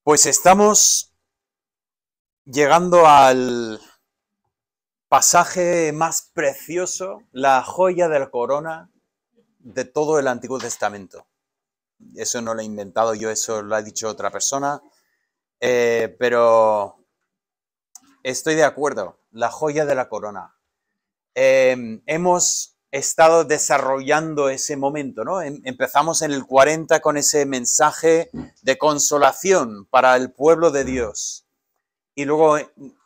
Pues estamos llegando al pasaje más precioso, la joya de la corona de todo el Antiguo Testamento. Eso no lo he inventado yo, eso lo ha dicho otra persona, pero estoy de acuerdo, la joya de la corona. Hemos estado desarrollando ese momento, ¿no? Empezamos en el 40 con ese mensaje de consolación para el pueblo de Dios. Y luego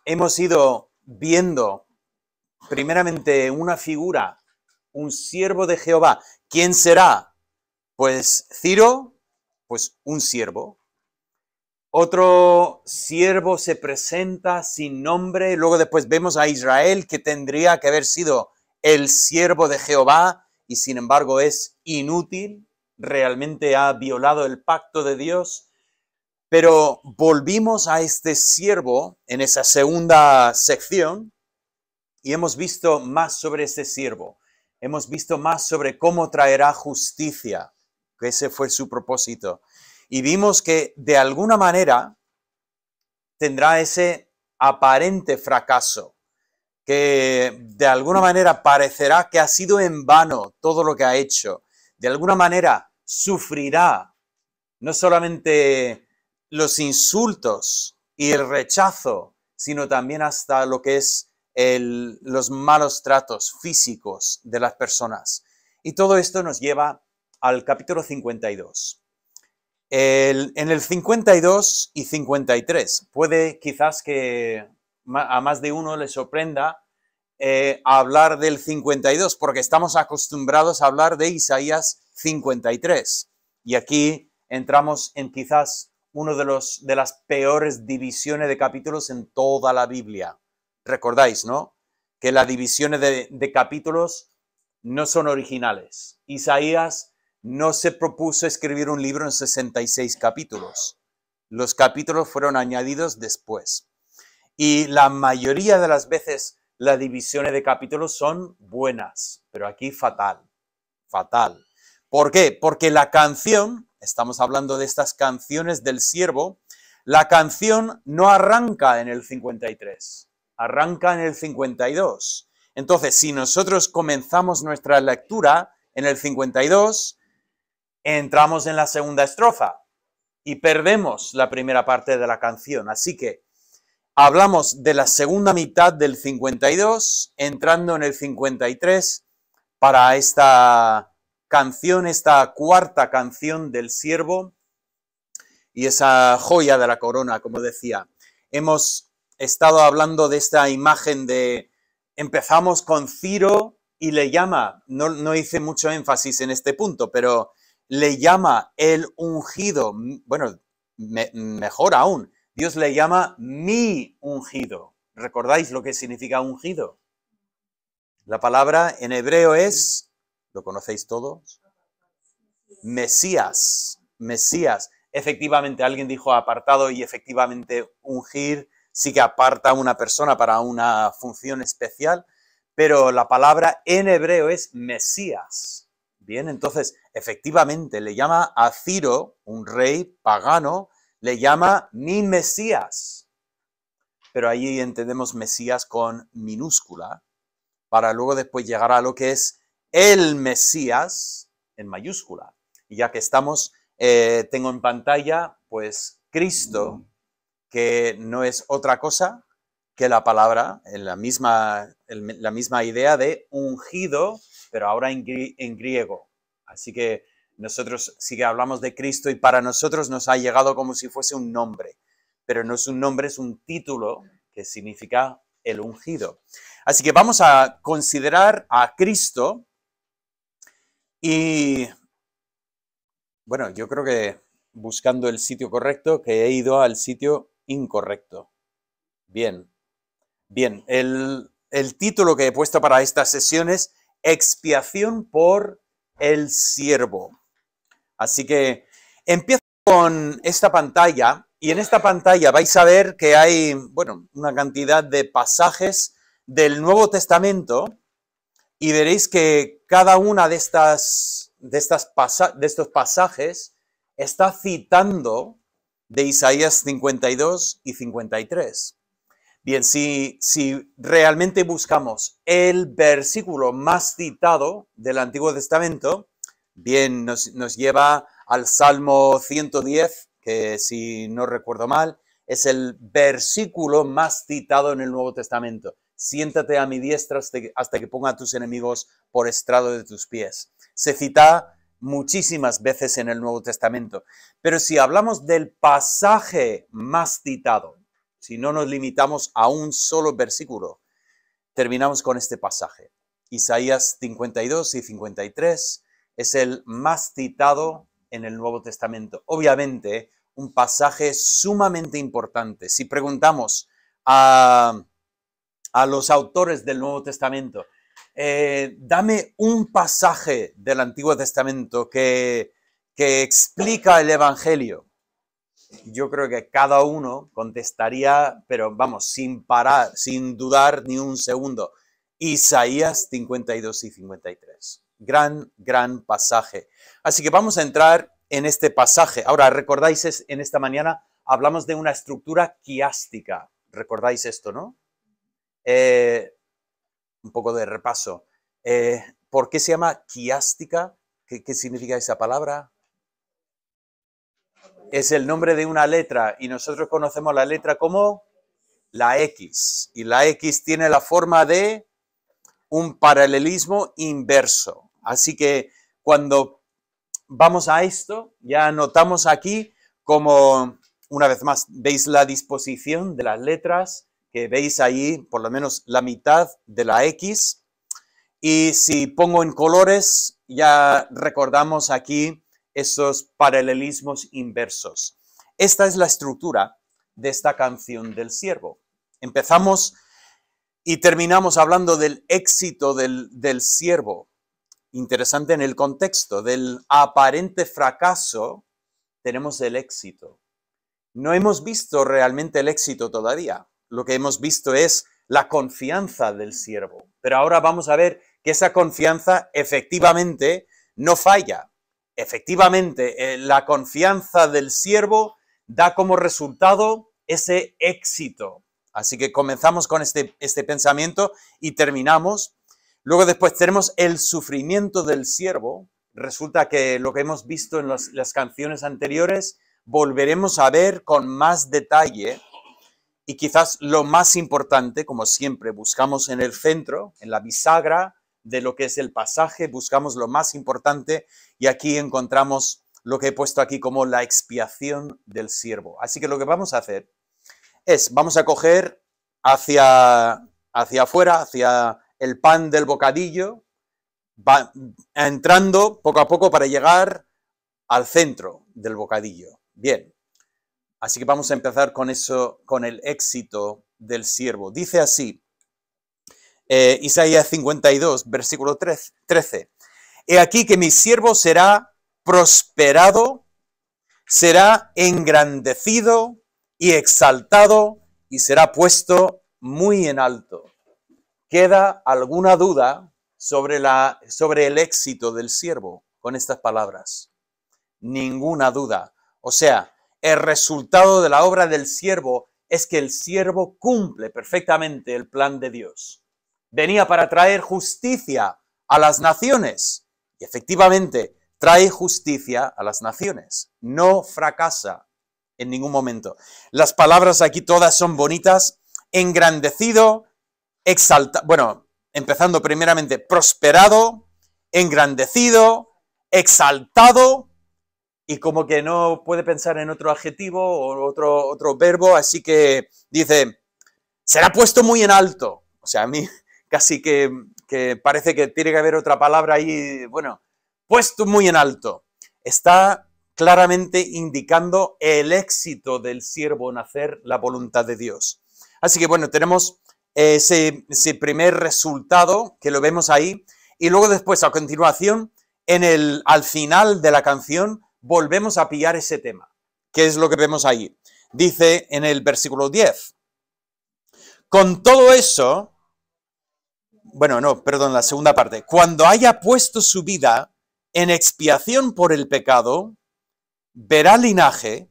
hemos ido viendo primeramente una figura, un siervo de Jehová. ¿Quién será? Pues Ciro, pues un siervo. Otro siervo se presenta sin nombre. Luego después vemos a Israel, que tendría que haber sido el siervo de Jehová y sin embargo es inútil. Realmente ha violado el pacto de Dios. Pero volvimos a este siervo en esa segunda sección y hemos visto más sobre este siervo. Hemos visto más sobre cómo traerá justicia, que ese fue su propósito. Y vimos que de alguna manera tendrá ese aparente fracaso, que de alguna manera parecerá que ha sido en vano todo lo que ha hecho. De alguna manera sufrirá no solamente los insultos y el rechazo, sino también hasta lo que es los malos tratos físicos de las personas. Y todo esto nos lleva al capítulo 52. En el 52 y 53, puede quizás que a más de uno le sorprenda hablar del 52, porque estamos acostumbrados a hablar de Isaías 53. Y aquí entramos en quizás uno de las peores divisiones de capítulos en toda la Biblia. Recordáis, ¿no? Que las divisiones de capítulos no son originales. Isaías no se propuso escribir un libro en 66 capítulos. Los capítulos fueron añadidos después. Y la mayoría de las veces las divisiones de capítulos son buenas, pero aquí fatal, fatal. ¿Por qué? Porque la canción, estamos hablando de estas canciones del siervo, la canción no arranca en el 53, arranca en el 52. Entonces, si nosotros comenzamos nuestra lectura en el 52, entramos en la segunda estrofa y perdemos la primera parte de la canción. Así que hablamos de la segunda mitad del 52, entrando en el 53 para esta canción, esta cuarta canción del siervo y esa joya de la corona, como decía. Hemos estado hablando de esta imagen de empezamos con Ciro y le llama, no hice mucho énfasis en este punto, pero le llama el ungido, bueno, mejor aún, Dios le llama mi ungido. ¿Recordáis lo que significa ungido? La palabra en hebreo es, ¿lo conocéis todos? Mesías, Mesías. Efectivamente, alguien dijo apartado y efectivamente ungir sí que aparta a una persona para una función especial, pero la palabra en hebreo es Mesías. Bien, entonces, efectivamente, le llama a Ciro, un rey pagano, le llama mi Mesías. Pero ahí entendemos Mesías con minúscula, para luego después llegar a lo que es el Mesías en mayúscula. Y ya que estamos, tengo en pantalla, pues, Cristo, que no es otra cosa que la palabra, la misma idea de ungido, pero ahora en griego. Así que nosotros sí que hablamos de Cristo y para nosotros nos ha llegado como si fuese un nombre, pero no es un nombre, es un título que significa el ungido. Así que vamos a considerar a Cristo y, bueno, yo creo que buscando el sitio correcto, que he ido al sitio incorrecto. Bien, bien, el título que he puesto para esta sesión es Expiación por el siervo. Así que empiezo con esta pantalla y en esta pantalla vais a ver que hay, bueno, una cantidad de pasajes del Nuevo Testamento y veréis que cada una de estos pasajes está citando de Isaías 52 y 53. Bien, si realmente buscamos el versículo más citado del Antiguo Testamento, bien, nos lleva al Salmo 110, que si no recuerdo mal, es el versículo más citado en el Nuevo Testamento. Siéntate a mi diestra hasta que ponga a tus enemigos por estrado de tus pies. Se cita muchísimas veces en el Nuevo Testamento. Pero si hablamos del pasaje más citado, si no nos limitamos a un solo versículo, terminamos con este pasaje. Isaías 52 y 53 es el más citado en el Nuevo Testamento. Obviamente, un pasaje sumamente importante. Si preguntamos a los autores del Nuevo Testamento, dame un pasaje del Antiguo Testamento que explica el Evangelio. Yo creo que cada uno contestaría, pero vamos, sin parar, sin dudar ni un segundo, Isaías 52 y 53. Gran pasaje. Así que vamos a entrar en este pasaje. Ahora, recordáis, en esta mañana hablamos de una estructura quiástica. ¿Recordáis esto, no? Un poco de repaso. ¿Por qué se llama quiástica? ¿Qué significa esa palabra? Es el nombre de una letra y nosotros conocemos la letra como la X. Y la X tiene la forma de un paralelismo inverso. Así que cuando vamos a esto, ya notamos aquí como, una vez más, veis la disposición de las letras, que veis ahí por lo menos la mitad de la X. Y si pongo en colores, ya recordamos aquí esos paralelismos inversos. Esta es la estructura de esta canción del siervo. Empezamos y terminamos hablando del éxito del siervo. Interesante en el contexto del aparente fracaso, tenemos el éxito. No hemos visto realmente el éxito todavía. Lo que hemos visto es la confianza del siervo. Pero ahora vamos a ver que esa confianza efectivamente no falla. Efectivamente, la confianza del siervo da como resultado ese éxito. Así que comenzamos con este pensamiento y terminamos. Luego después tenemos el sufrimiento del siervo. Resulta que lo que hemos visto en las canciones anteriores volveremos a ver con más detalle. Y quizás lo más importante, como siempre, buscamos en el centro, en la bisagra de lo que es el pasaje, buscamos lo más importante y aquí encontramos lo que he puesto aquí como la expiación del siervo. Así que lo que vamos a hacer es, vamos a coger hacia afuera, hacia el pan del bocadillo, entrando poco a poco para llegar al centro del bocadillo. Bien, así que vamos a empezar con eso, con el éxito del siervo. Dice así, Isaías 52, versículo 13. He aquí que mi siervo será prosperado, será engrandecido y exaltado y será puesto muy en alto. ¿Queda alguna duda sobre el éxito del siervo con estas palabras? Ninguna duda. O sea, el resultado de la obra del siervo es que el siervo cumple perfectamente el plan de Dios. Venía para traer justicia a las naciones. Y efectivamente, trae justicia a las naciones. No fracasa en ningún momento. Las palabras aquí todas son bonitas. Engrandecido, exaltado. Bueno, empezando primeramente, prosperado, engrandecido, exaltado. Y como que no puede pensar en otro adjetivo o otro verbo, así que dice, será puesto muy en alto. O sea, a mí casi que parece que tiene que haber otra palabra ahí, bueno, puesto muy en alto. Está claramente indicando el éxito del siervo en hacer la voluntad de Dios. Así que bueno, tenemos ese primer resultado que lo vemos ahí y luego después a continuación, al final de la canción, volvemos a pillar ese tema. ¿Qué es lo que vemos ahí? Dice en el versículo 10, con todo eso, bueno, no, perdón, la segunda parte, cuando haya puesto su vida en expiación por el pecado, verá linaje,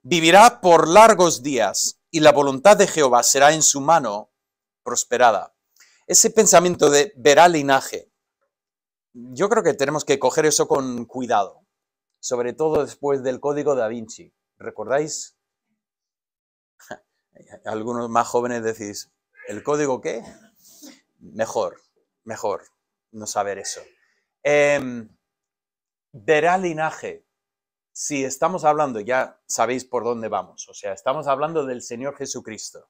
Vivirá por largos días y la voluntad de Jehová será en su mano prosperada. Ese pensamiento de verá linaje, yo creo que tenemos que coger eso con cuidado, sobre todo después del Código da Vinci. ¿Recordáis? Algunos más jóvenes decís, ¿el código qué? Mejor no saber eso. Verá linaje. Si estamos hablando, ya sabéis por dónde vamos, o sea, estamos hablando del Señor Jesucristo.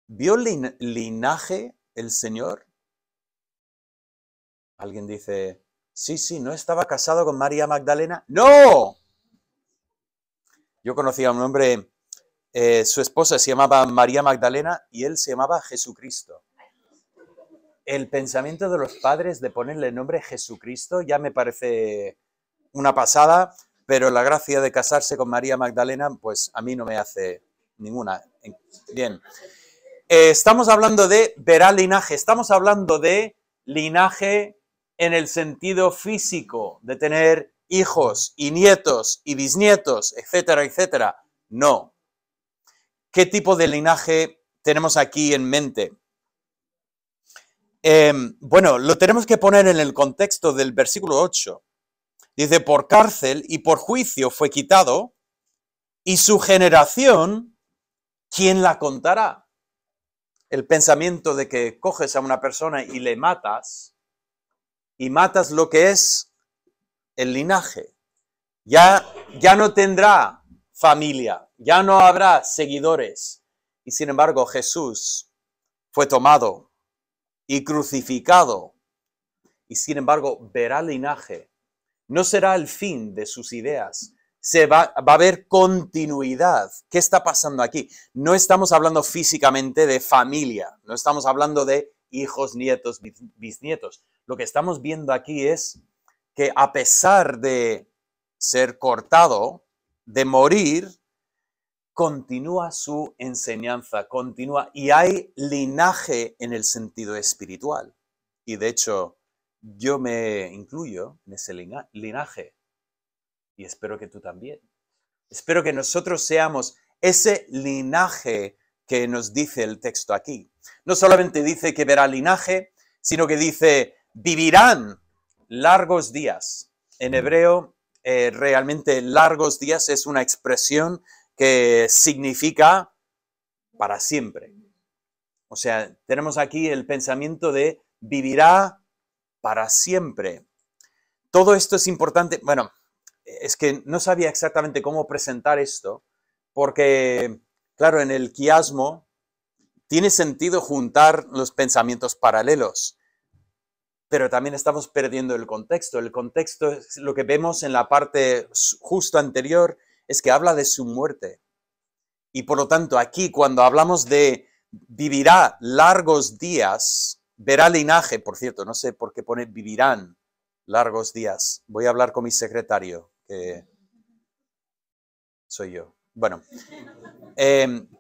¿Vio linaje el Señor? Alguien dice, sí, ¿no estaba casado con María Magdalena? ¡No! Yo conocí a un hombre, su esposa se llamaba María Magdalena y él se llamaba Jesucristo. El pensamiento de los padres de ponerle el nombre Jesucristo ya me parece una pasada, pero la gracia de casarse con María Magdalena, pues a mí no me hace ninguna. Bien. Estamos hablando de verá linaje, estamos hablando de linaje en el sentido físico, de tener hijos y nietos y bisnietos, etcétera, etcétera. No. ¿Qué tipo de linaje tenemos aquí en mente? Bueno, lo tenemos que poner en el contexto del versículo 8. Dice, por cárcel y por juicio fue quitado, y su generación, ¿quién la contará? El pensamiento de que coges a una persona y le matas, y matas lo que es el linaje. Ya no tendrá familia, ya no habrá seguidores. Y sin embargo, Jesús fue tomado y crucificado, y sin embargo verá linaje. No será el fin de sus ideas, va a haber continuidad. ¿Qué está pasando aquí? No estamos hablando físicamente de familia, no estamos hablando de hijos, nietos, bisnietos. Lo que estamos viendo aquí es que a pesar de ser cortado, de morir, continúa su enseñanza, continúa, y hay linaje en el sentido espiritual. Y de hecho, yo me incluyo en ese linaje, y espero que tú también. Espero que nosotros seamos ese linaje que nos dice el texto aquí. No solamente dice que verá linaje, sino que dice, vivirán largos días. En hebreo, realmente largos días es una expresión que significa para siempre. O sea, tenemos aquí el pensamiento de vivirá para siempre. Todo esto es importante. Bueno, es que no sabía exactamente cómo presentar esto, porque, claro, en el quiasmo tiene sentido juntar los pensamientos paralelos, pero también estamos perdiendo el contexto. El contexto es lo que vemos en la parte justo anterior, es que habla de su muerte. Y por lo tanto, aquí cuando hablamos de vivirá largos días, verá linaje, por cierto, no sé por qué pone vivirán largos días. Voy a hablar con mi secretario, que soy yo. Bueno,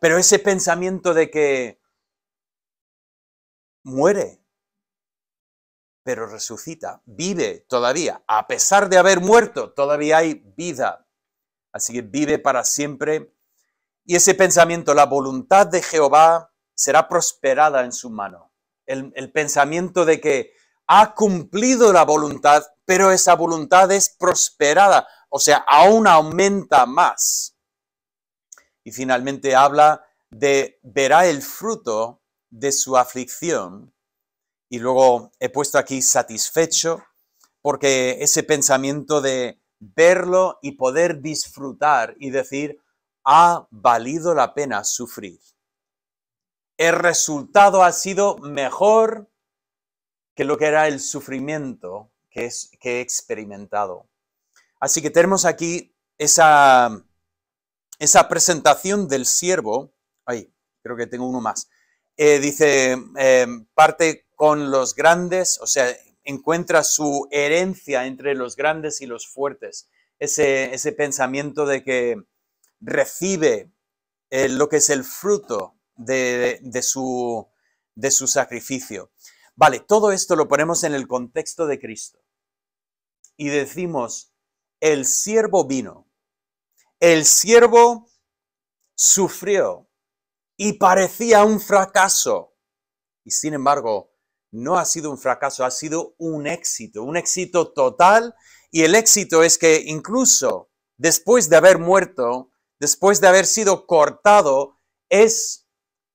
pero ese pensamiento de que muere, pero resucita, vive todavía, a pesar de haber muerto, todavía hay vida. Así que vive para siempre. Y ese pensamiento, la voluntad de Jehová será prosperada en su mano. El pensamiento de que ha cumplido la voluntad, pero esa voluntad es prosperada, o sea, aún aumenta más. Y finalmente habla de verá el fruto de su aflicción. Y luego he puesto aquí satisfecho, porque ese pensamiento de verlo y poder disfrutar y decir, ha valido la pena sufrir. El resultado ha sido mejor que lo que era el sufrimiento que he experimentado. Así que tenemos aquí esa presentación del siervo. Ay, creo que tengo uno más. Dice, parte con los grandes, o sea, encuentra su herencia entre los grandes y los fuertes. Ese pensamiento de que recibe lo que es el fruto de su sacrificio. Vale, todo esto lo ponemos en el contexto de Cristo. Y decimos, el siervo vino. el siervo sufrió y parecía un fracaso. Y sin embargo, no ha sido un fracaso, ha sido un éxito total. Y el éxito es que incluso después de haber muerto, después de haber sido cortado, es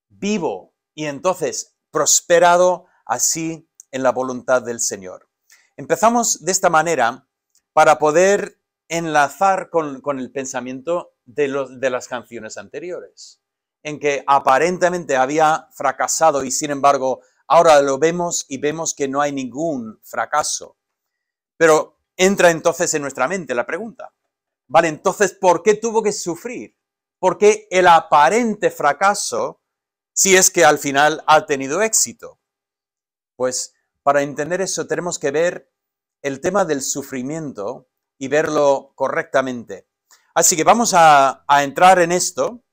vivo y entonces prosperado así en la voluntad del Señor. Empezamos de esta manera para poder enlazar con el pensamiento de las canciones anteriores, en que aparentemente había fracasado y sin embargo ahora lo vemos y vemos que no hay ningún fracaso. Pero entra entonces en nuestra mente la pregunta, vale, entonces, ¿por qué tuvo que sufrir? ¿Por qué el aparente fracaso si es que al final ha tenido éxito? Pues para entender eso tenemos que ver el tema del sufrimiento y verlo correctamente. Así que vamos a entrar en esto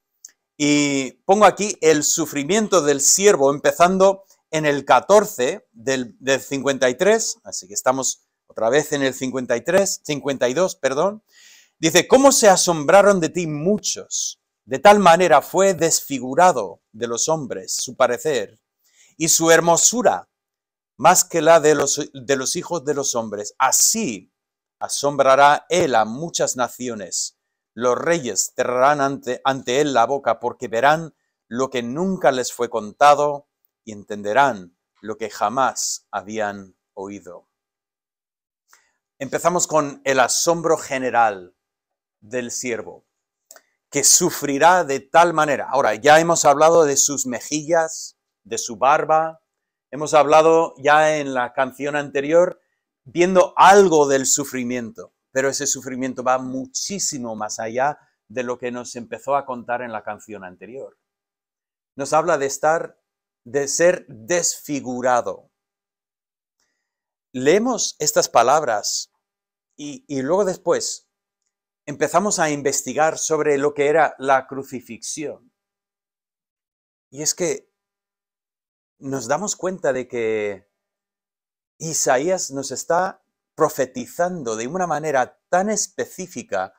y pongo aquí el sufrimiento del siervo empezando en el 14 del 53, así que estamos otra vez en el 52, perdón. Dice, ¿cómo se asombraron de ti muchos? De tal manera fue desfigurado de los hombres su parecer y su hermosura más que la de los hijos de los hombres. Así asombrará él a muchas naciones. Los reyes cerrarán ante él la boca porque verán lo que nunca les fue contado y entenderán lo que jamás habían oído. Empezamos con el asombro general del siervo, que sufrirá de tal manera. Ahora, ya hemos hablado de sus mejillas, de su barba, hemos hablado ya en la canción anterior, viendo algo del sufrimiento, pero ese sufrimiento va muchísimo más allá de lo que nos empezó a contar en la canción anterior. Nos habla de ser desfigurado. Leemos estas palabras y luego después empezamos a investigar sobre lo que era la crucifixión. Y es que nos damos cuenta de que Isaías nos está profetizando de una manera tan específica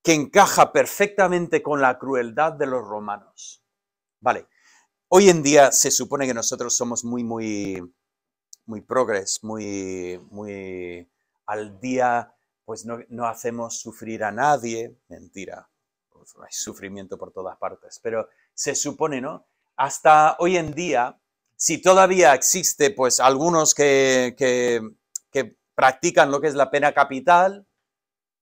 que encaja perfectamente con la crueldad de los romanos. Vale, hoy en día se supone que nosotros somos muy progres, muy al día, pues no hacemos sufrir a nadie. Mentira, pues hay sufrimiento por todas partes, pero se supone, ¿no? Hasta hoy en día, si todavía existe, pues algunos que practican lo que es la pena capital,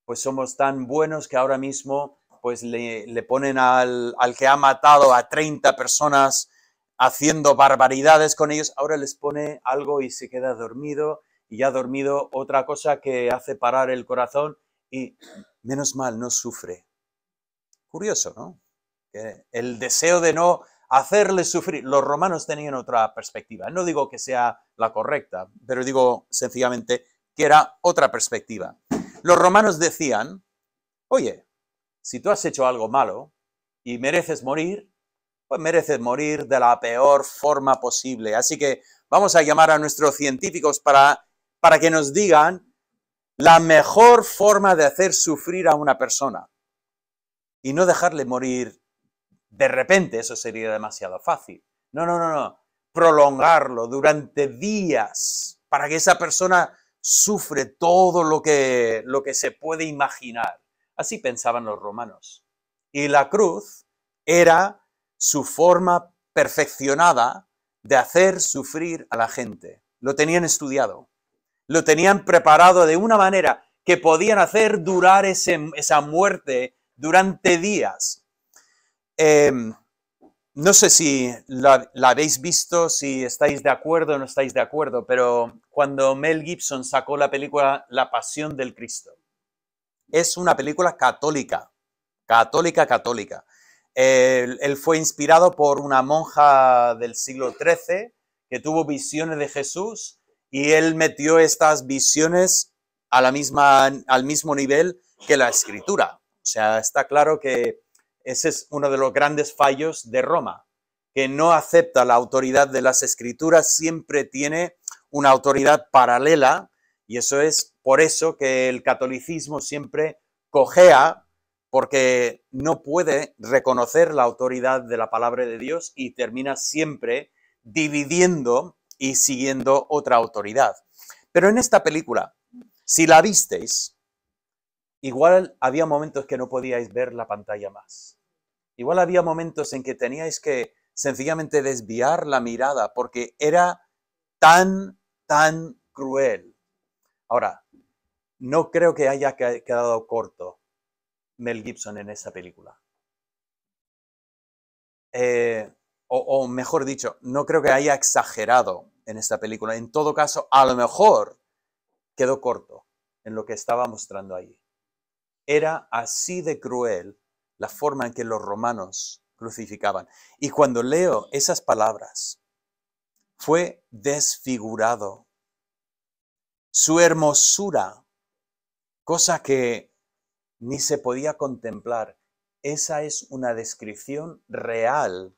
pues somos tan buenos que ahora mismo pues le ponen al que ha matado a 30 personas haciendo barbaridades con ellos, ahora les pone algo y se queda dormido, y ya dormido otra cosa que hace parar el corazón y menos mal no sufre. Curioso, ¿no? Que el deseo de no hacerle sufrir. Los romanos tenían otra perspectiva. No digo que sea la correcta, pero digo sencillamente que era otra perspectiva. Los romanos decían, oye, si tú has hecho algo malo y mereces morir, pues mereces morir de la peor forma posible. Así que vamos a llamar a nuestros científicos para que nos digan la mejor forma de hacer sufrir a una persona y no dejarle morir de repente, eso sería demasiado fácil. No. Prolongarlo durante días para que esa persona sufre todo lo que se puede imaginar. Así pensaban los romanos. Y la cruz era su forma perfeccionada de hacer sufrir a la gente. Lo tenían estudiado. Lo tenían preparado de una manera que podían hacer durar esa muerte durante días. No sé si la habéis visto, si estáis de acuerdo o no estáis de acuerdo, pero cuando Mel Gibson sacó la película La Pasión del Cristo, es una película católica. Él fue inspirado por una monja del siglo XIII que tuvo visiones de Jesús y él metió estas visiones al mismo nivel que la Escritura. O sea, está claro que ese es uno de los grandes fallos de Roma, que no acepta la autoridad de las Escrituras, siempre tiene una autoridad paralela, y eso es por eso que el catolicismo siempre cojea, porque no puede reconocer la autoridad de la palabra de Dios y termina siempre dividiendo y siguiendo otra autoridad. Pero en esta película, si la visteis, igual había momentos que no podíais ver la pantalla más. Igual había momentos en que teníais que sencillamente desviar la mirada porque era tan cruel. Ahora, no creo que haya quedado corto Mel Gibson en esta película. O mejor dicho, no creo que haya exagerado en esta película. En todo caso, a lo mejor quedó corto en lo que estaba mostrando ahí. Era así de cruel la forma en que los romanos crucificaban. Y cuando leo esas palabras, fue desfigurado. Su hermosura, cosa que ni se podía contemplar. Esa es una descripción real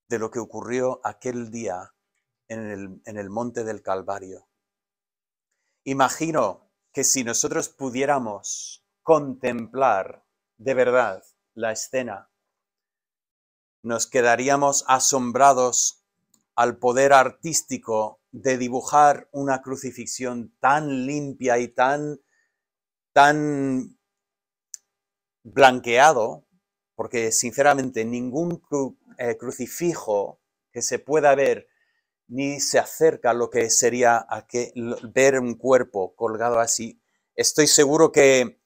de lo que ocurrió aquel día en el monte del Calvario. Imagino que si nosotros pudiéramos contemplar de verdad la escena, nos quedaríamos asombrados al poder artístico de dibujar una crucifixión tan limpia y tan blanqueado, porque sinceramente ningún crucifijo que se pueda ver ni se acerca a lo que sería ver un cuerpo colgado así. Estoy seguro que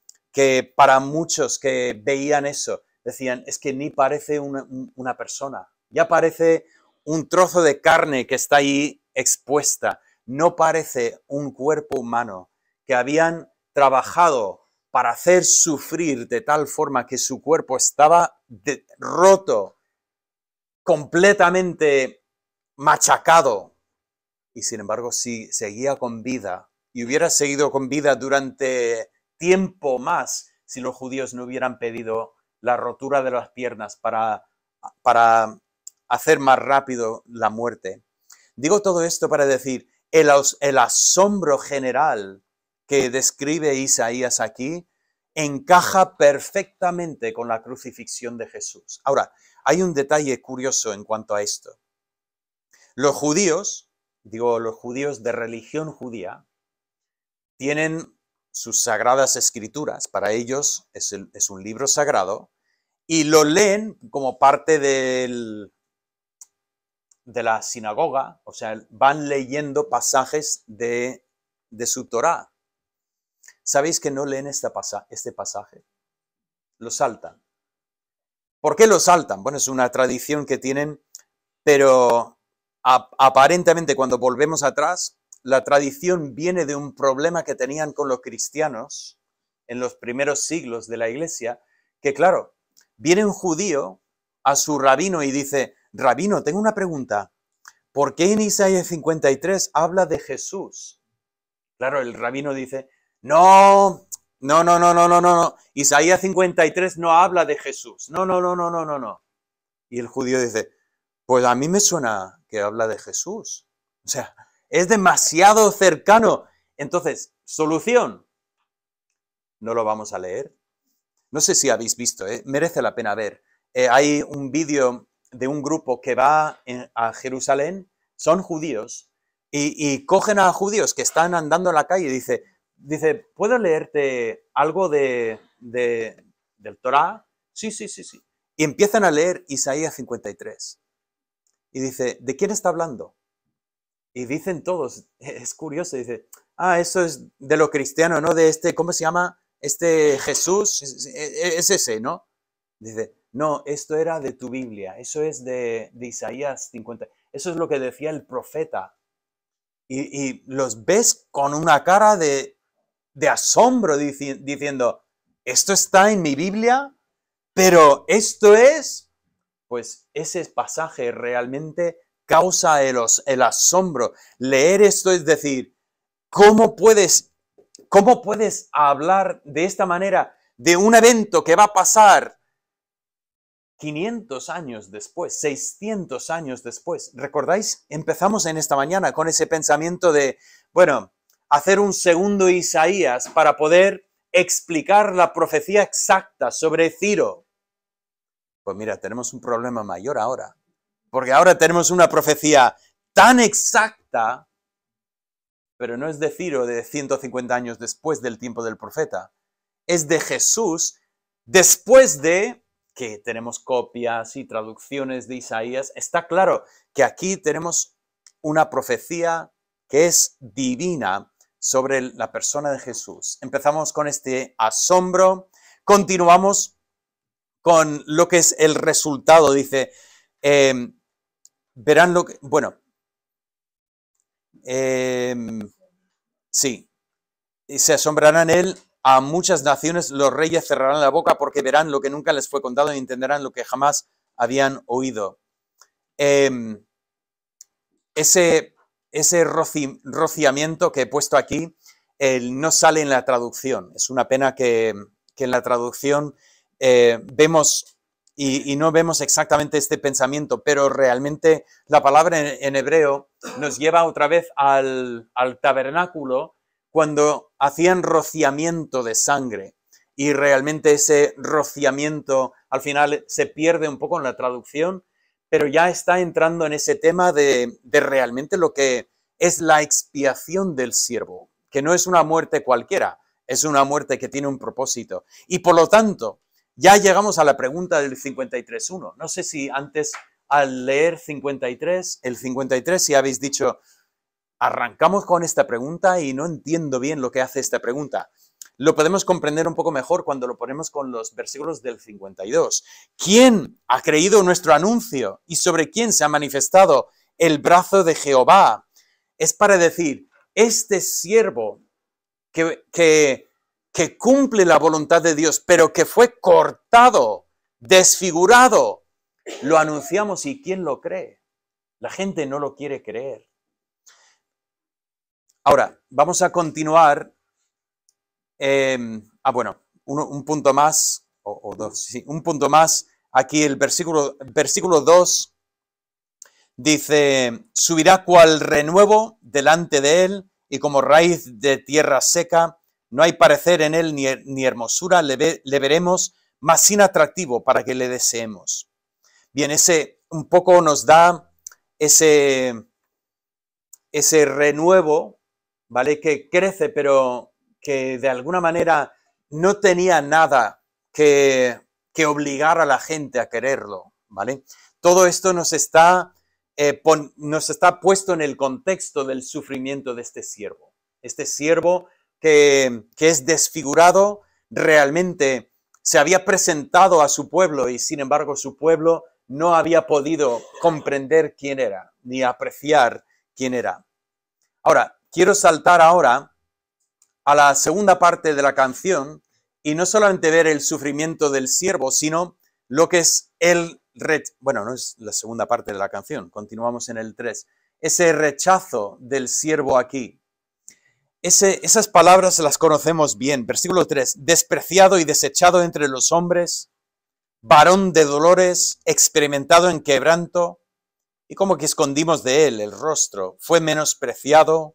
para muchos que veían eso, decían, es que ni parece una persona, ya parece un trozo de carne que está ahí expuesta, no parece un cuerpo humano, que habían trabajado para hacer sufrir de tal forma que su cuerpo estaba roto, completamente machacado, y sin embargo si seguía con vida, y hubiera seguido con vida durante tiempo más si los judíos no hubieran pedido la rotura de las piernas para hacer más rápido la muerte. Digo todo esto para decir, el asombro general que describe Isaías aquí encaja perfectamente con la crucifixión de Jesús. Ahora, hay un detalle curioso en cuanto a esto. Los judíos de religión judía, tienen sus sagradas escrituras. Para ellos es un libro sagrado y lo leen como parte de la sinagoga, o sea, van leyendo pasajes de su Torá. ¿Sabéis que no leen este pasaje? Lo saltan. ¿Por qué lo saltan? Bueno, es una tradición que tienen, pero aparentemente cuando volvemos atrás, la tradición viene de un problema que tenían con los cristianos en los primeros siglos de la iglesia, que claro, viene un judío a su rabino y dice, rabino, tengo una pregunta, ¿por qué en Isaías 53 habla de Jesús? Claro, el rabino dice, no, Isaías 53 no habla de Jesús, no. Y el judío dice, pues a mí me suena que habla de Jesús. O sea, es demasiado cercano. Entonces, solución, no lo vamos a leer. No sé si habéis visto, merece la pena ver. Hay un vídeo de un grupo que va a Jerusalén, son judíos, y cogen a judíos que están andando en la calle y dice, ¿puedo leerte algo del Torá? Sí. Y empiezan a leer Isaías 53. Y dice, ¿de quién está hablando? Y dicen todos, es curioso, dice, eso es de lo cristiano, ¿no? De ¿cómo se llama? Jesús, es ese, ¿no? Dice, no, esto era de tu Biblia, eso es de Isaías 50, eso es lo que decía el profeta. Y los ves con una cara de asombro diciendo, ¿esto está en mi Biblia? Pero esto es, pues ese pasaje realmente causa el asombro. Leer esto es decir, ¿cómo puedes hablar de esta manera de un evento que va a pasar 500 años después, 600 años después? ¿Recordáis? Empezamos en esta mañana con ese pensamiento de, bueno, hacer un segundo Isaías para poder explicar la profecía exacta sobre Ciro. Pues mira, tenemos un problema mayor ahora, porque ahora tenemos una profecía tan exacta, pero no es de Ciro de 150 años después del tiempo del profeta, es de Jesús después de que tenemos copias y traducciones de Isaías. Está claro que aquí tenemos una profecía que es divina sobre la persona de Jesús. Empezamos con este asombro, continuamos con lo que es el resultado. Dice, verán lo que, bueno, sí, y se asombrarán él, a muchas naciones los reyes cerrarán la boca porque verán lo que nunca les fue contado y entenderán lo que jamás habían oído. Ese rociamiento que he puesto aquí no sale en la traducción. Es una pena que en la traducción vemos y no vemos exactamente este pensamiento, pero realmente la palabra en hebreo nos lleva otra vez al tabernáculo cuando hacían rociamiento de sangre. Y realmente ese rociamiento al final se pierde un poco en la traducción, pero ya está entrando en ese tema de realmente lo que es la expiación del siervo, que no es una muerte cualquiera, es una muerte que tiene un propósito. Y por lo tanto, ya llegamos a la pregunta del 53.1. No sé si antes, al leer 53, el 53, si habéis dicho, arrancamos con esta pregunta y no entiendo bien lo que hace esta pregunta. Lo podemos comprender un poco mejor cuando lo ponemos con los versículos del 52. ¿Quién ha creído nuestro anuncio y sobre quién se ha manifestado el brazo de Jehová? Es para decir, este siervo que cumple la voluntad de Dios, pero que fue cortado, desfigurado, lo anunciamos y ¿quién lo cree? La gente no lo quiere creer. Ahora, vamos a continuar. Bueno, un punto más, o dos, sí, un punto más. Aquí el versículo 2 dice, subirá cual renuevo delante de él y como raíz de tierra seca, no hay parecer en él ni hermosura, le veremos, mas sin atractivo para que le deseemos. Bien, ese un poco nos da ese renuevo, ¿vale? Que crece, pero que de alguna manera no tenía nada que obligar a la gente a quererlo, ¿vale? Todo esto nos está puesto en el contexto del sufrimiento de este siervo. Este siervo que es desfigurado, realmente se había presentado a su pueblo y sin embargo su pueblo no había podido comprender quién era, ni apreciar quién era. Ahora, quiero saltar ahora a la segunda parte de la canción y no solamente ver el sufrimiento del siervo, sino lo que es bueno, no es la segunda parte de la canción, continuamos en el 3, ese rechazo del siervo aquí. Esas palabras las conocemos bien. Versículo 3, despreciado y desechado entre los hombres, varón de dolores, experimentado en quebranto, y como que escondimos de él el rostro, fue menospreciado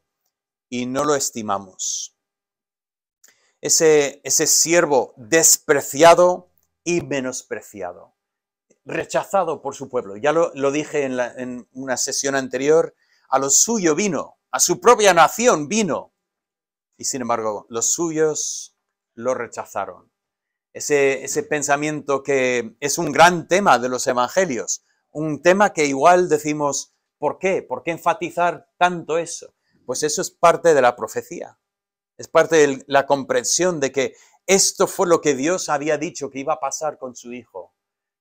y no lo estimamos. Ese siervo despreciado y menospreciado, rechazado por su pueblo. Ya lo dije en una sesión anterior, a lo suyo vino, a su propia nación vino, y sin embargo los suyos lo rechazaron. Ese pensamiento que es un gran tema de los evangelios, un tema que igual decimos, ¿por qué? ¿Por qué enfatizar tanto eso? Pues eso es parte de la profecía. Es parte de la comprensión de que esto fue lo que Dios había dicho que iba a pasar con su hijo,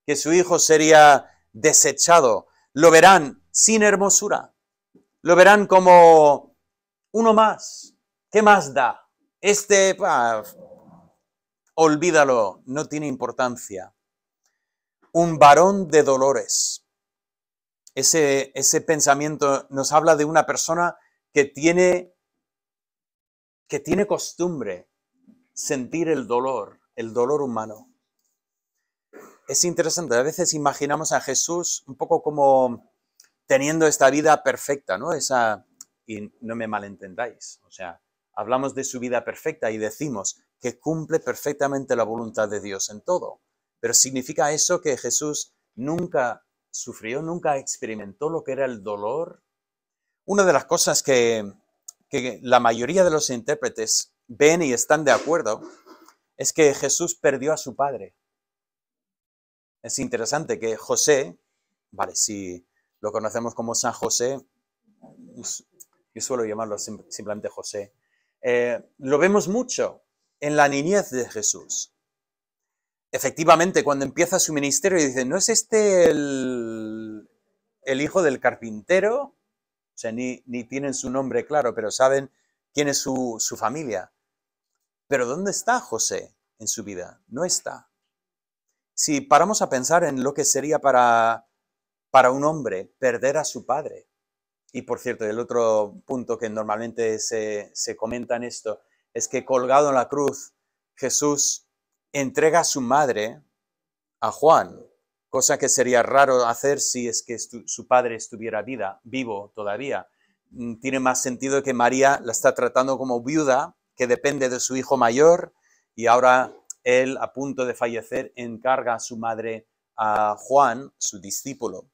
que su hijo sería desechado. Lo verán sin hermosura, lo verán como uno más. ¿Qué más da? Olvídalo, no tiene importancia. Un varón de dolores. Ese pensamiento nos habla de una persona que tiene costumbre sentir el dolor humano. Es interesante, a veces imaginamos a Jesús un poco como teniendo esta vida perfecta, ¿no? Y no me malentendáis, o sea, hablamos de su vida perfecta y decimos que cumple perfectamente la voluntad de Dios en todo. Pero ¿significa eso que Jesús nunca sufrió, nunca experimentó lo que era el dolor? Una de las cosas que la mayoría de los intérpretes ven y están de acuerdo es que Jesús perdió a su padre. Es interesante que José, vale, si lo conocemos como San José, yo suelo llamarlo simplemente José, lo vemos mucho en la niñez de Jesús. Efectivamente, cuando empieza su ministerio, dice, ¿no es este el hijo del carpintero? O sea, ni tienen su nombre claro, pero saben quién es su familia. Pero ¿dónde está José en su vida? No está. Si paramos a pensar en lo que sería para un hombre perder a su padre, y por cierto, el otro punto que normalmente se comenta en esto es que colgado en la cruz, Jesús entrega a su madre a Juan, cosa que sería raro hacer si es que su padre estuviera vivo todavía. Tiene más sentido que María la está tratando como viuda, que depende de su hijo mayor, y ahora él, a punto de fallecer, encarga a su madre a Juan, su discípulo.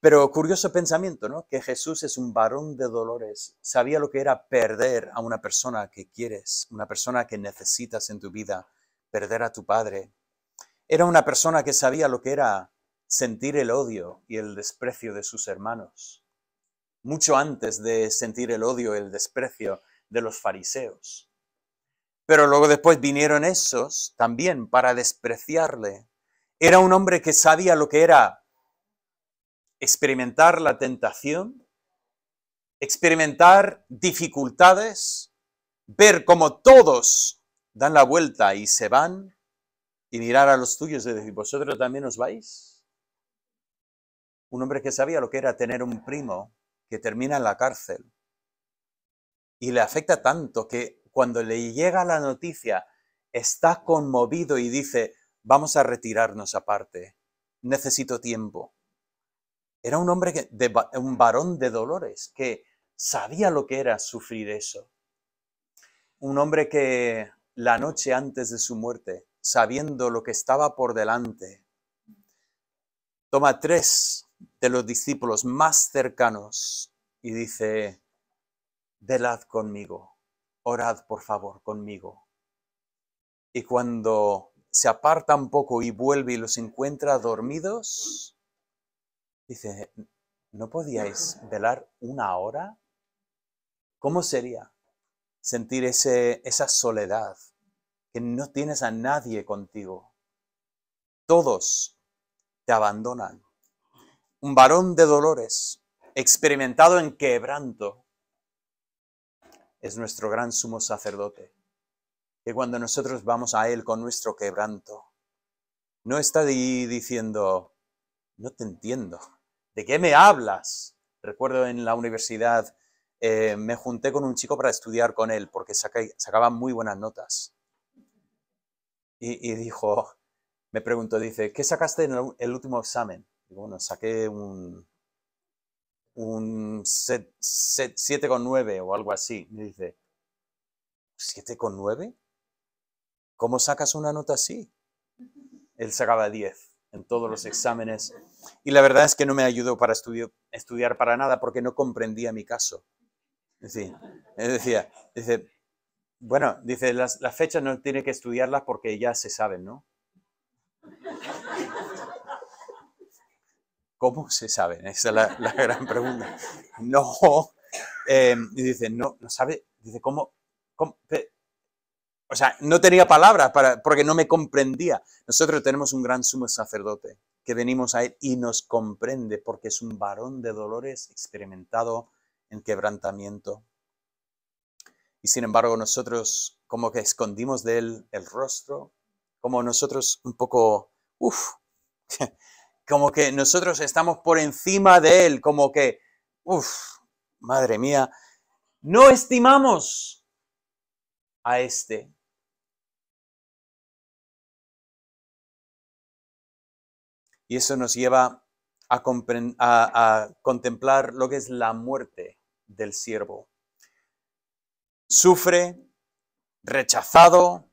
Pero curioso pensamiento, ¿no? Que Jesús es un varón de dolores. Sabía lo que era perder a una persona que quieres, una persona que necesitas en tu vida, perder a tu padre. Era una persona que sabía lo que era sentir el odio y el desprecio de sus hermanos, mucho antes de sentir el odio y el desprecio de los fariseos. Pero luego después vinieron esos también para despreciarle. Era un hombre que sabía lo que era experimentar la tentación, experimentar dificultades, ver cómo todos dan la vuelta y se van, y mirar a los tuyos y decir, ¿vosotros también os vais? Un hombre que sabía lo que era tener un primo que termina en la cárcel y le afecta tanto que cuando le llega la noticia está conmovido y dice, vamos a retirarnos aparte, necesito tiempo. Era un hombre, un varón de dolores, que sabía lo que era sufrir eso. Un hombre que la noche antes de su muerte, sabiendo lo que estaba por delante, toma 3 de los discípulos más cercanos y dice, velad conmigo, orad por favor conmigo. Y cuando se aparta un poco y vuelve y los encuentra dormidos, dice, ¿no podíais velar 1 hora? ¿Cómo sería sentir esa soledad, que no tienes a nadie contigo? Todos te abandonan. Un varón de dolores, experimentado en quebranto, es nuestro gran sumo sacerdote. Que cuando nosotros vamos a Él con nuestro quebranto, no está diciendo, no te entiendo, ¿de qué me hablas? Recuerdo en la universidad, me junté con un chico para estudiar con él, porque sacaba muy buenas notas. Y dijo, me preguntó, dice, ¿qué sacaste en el último examen? Digo, bueno, saqué un 7,9 o algo así. Me dice, ¿7,9? ¿Cómo sacas una nota así? Él sacaba 10 en todos los exámenes. Y la verdad es que no me ayudó para estudiar para nada porque no comprendía mi caso. Dice, bueno, dice, las fechas no tiene que estudiarlas porque ya se saben, ¿no? ¿Cómo se saben? Esa es la gran pregunta. No. Y dice, no sabe. Dice, ¿cómo? O sea, no tenía palabras porque no me comprendía. Nosotros tenemos un gran sumo sacerdote que venimos a él y nos comprende porque es un varón de dolores experimentado en quebrantamiento. Y sin embargo nosotros como que escondimos de él el rostro, como nosotros un poco, como que nosotros estamos por encima de él, como que, madre mía, no estimamos a este. Y eso nos lleva a contemplar lo que es la muerte del siervo. sufre, rechazado,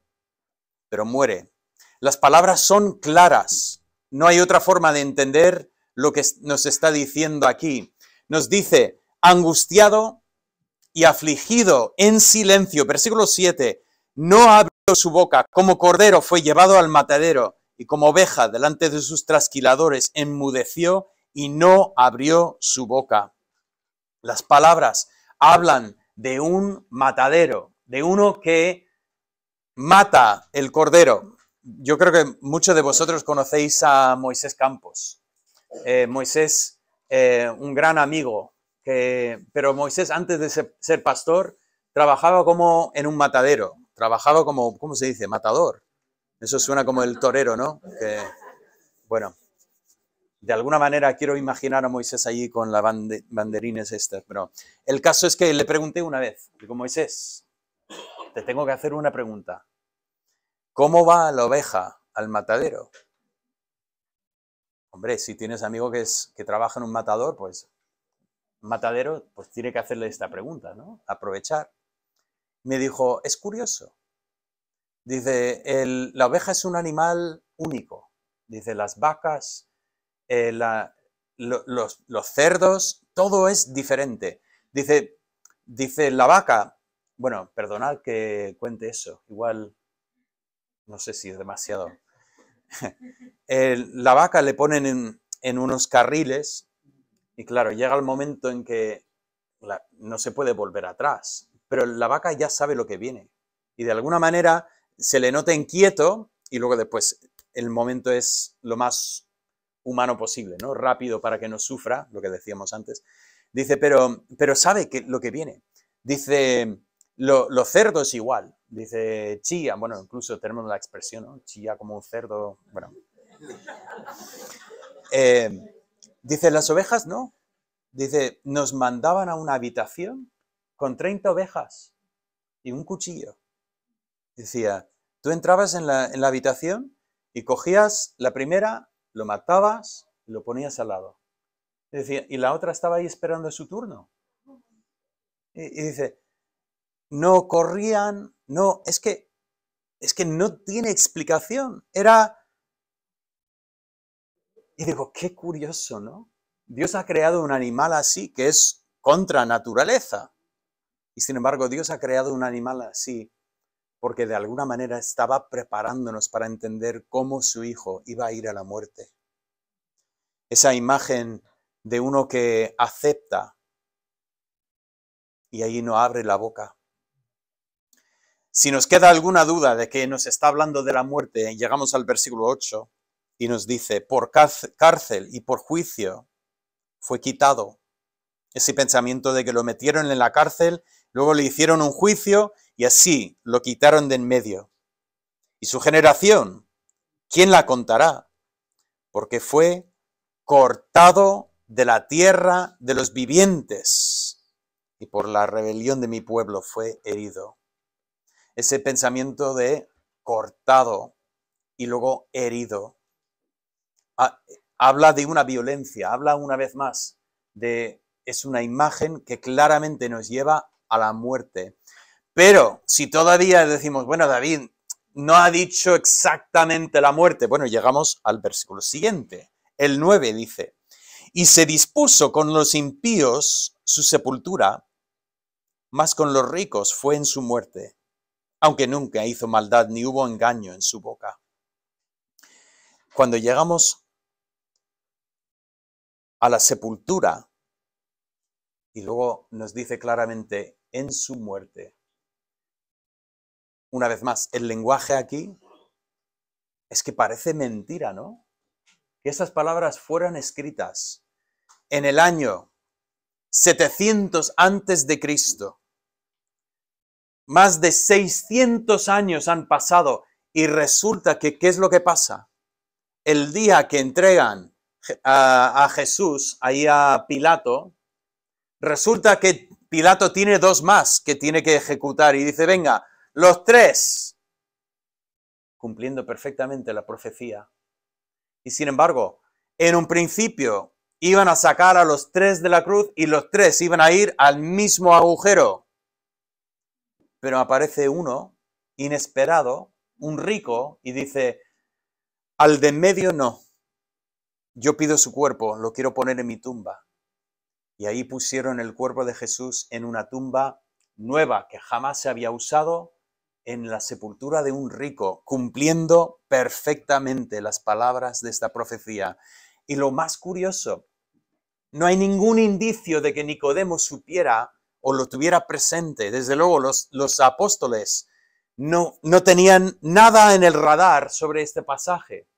pero muere. Las palabras son claras. No hay otra forma de entender lo que nos está diciendo aquí. Nos dice, angustiado y afligido en silencio. Versículo 7. No abrió su boca. Como cordero fue llevado al matadero y como oveja delante de sus trasquiladores enmudeció y no abrió su boca. Las palabras hablan de un matadero, de uno que mata el cordero. Yo creo que muchos de vosotros conocéis a Moisés Campos. Moisés, un gran amigo, pero Moisés antes de ser pastor trabajaba como en un matadero, trabajaba como, ¿cómo se dice? Matador. Eso suena como el torero, ¿no? Bueno, de alguna manera quiero imaginar a Moisés allí con las banderines estas, pero el caso es que le pregunté una vez, digo, Moisés, te tengo que hacer una pregunta. ¿Cómo va la oveja al matadero? Hombre, si tienes amigo que trabaja en un matadero, pues tiene que hacerle esta pregunta, ¿no? Aprovechar. Me dijo, es curioso. Dice, la oveja es un animal único. Dice, las vacas, los cerdos, todo es diferente. Dice, la vaca, bueno, perdonad que cuente eso, igual, no sé si es demasiado. La vaca le ponen en unos carriles y claro, llega el momento en que no se puede volver atrás, pero la vaca ya sabe lo que viene y de alguna manera se le nota inquieto y luego después el momento es lo más humano posible, ¿no? Rápido para que no sufra, lo que decíamos antes. Dice, pero sabe lo que viene. Dice, los cerdos igual. Dice, chilla, bueno, incluso tenemos la expresión, ¿no? Chilla como un cerdo, bueno. Dice, las ovejas no. Dice, nos mandaban a una habitación con 30 ovejas y un cuchillo. Decía, tú entrabas en la habitación y cogías la primera, lo matabas y lo ponías al lado. Decía, y la otra estaba ahí esperando su turno. Y dice, no corrían, no, es que no tiene explicación. Y digo, qué curioso, ¿no? Dios ha creado un animal así, que es contra naturaleza. Y sin embargo, Dios ha creado un animal así porque de alguna manera estaba preparándonos para entender cómo su Hijo iba a ir a la muerte. Esa imagen de uno que acepta y ahí no abre la boca. Si nos queda alguna duda de que nos está hablando de la muerte, llegamos al versículo 8 y nos dice, por cárcel y por juicio fue quitado. Ese pensamiento de que lo metieron en la cárcel, luego le hicieron un juicio y así lo quitaron de en medio. Y su generación, ¿quién la contará? Porque fue cortado de la tierra de los vivientes y por la rebelión de mi pueblo fue herido. Ese pensamiento de cortado y luego herido habla de una violencia, habla una vez más es una imagen que claramente nos lleva a la muerte. Pero si todavía decimos, bueno, David no ha dicho exactamente la muerte, bueno, llegamos al versículo siguiente. El 9 dice, y se dispuso con los impíos su sepultura, mas con los ricos fue en su muerte, aunque nunca hizo maldad ni hubo engaño en su boca. Cuando llegamos a la sepultura, y luego nos dice claramente en su muerte, una vez más, el lenguaje aquí es que parece mentira, ¿no? Que esas palabras fueran escritas en el año 700 antes de Cristo. Más de 600 años han pasado y resulta que, ¿qué es lo que pasa? El día que entregan a Jesús ahí a Pilato, resulta que Pilato tiene 2 más que tiene que ejecutar y dice, venga, los 3, cumpliendo perfectamente la profecía. Y sin embargo, en un principio iban a sacar a los 3 de la cruz y los 3 iban a ir al mismo agujero. pero aparece uno inesperado, un rico, y dice, al de en medio no, yo pido su cuerpo, lo quiero poner en mi tumba. Y ahí pusieron el cuerpo de Jesús en una tumba nueva que jamás se había usado, en la sepultura de un rico, cumpliendo perfectamente las palabras de esta profecía. Y lo más curioso, no hay ningún indicio de que Nicodemo supiera o lo tuviera presente. Desde luego los apóstoles no tenían nada en el radar sobre este pasaje,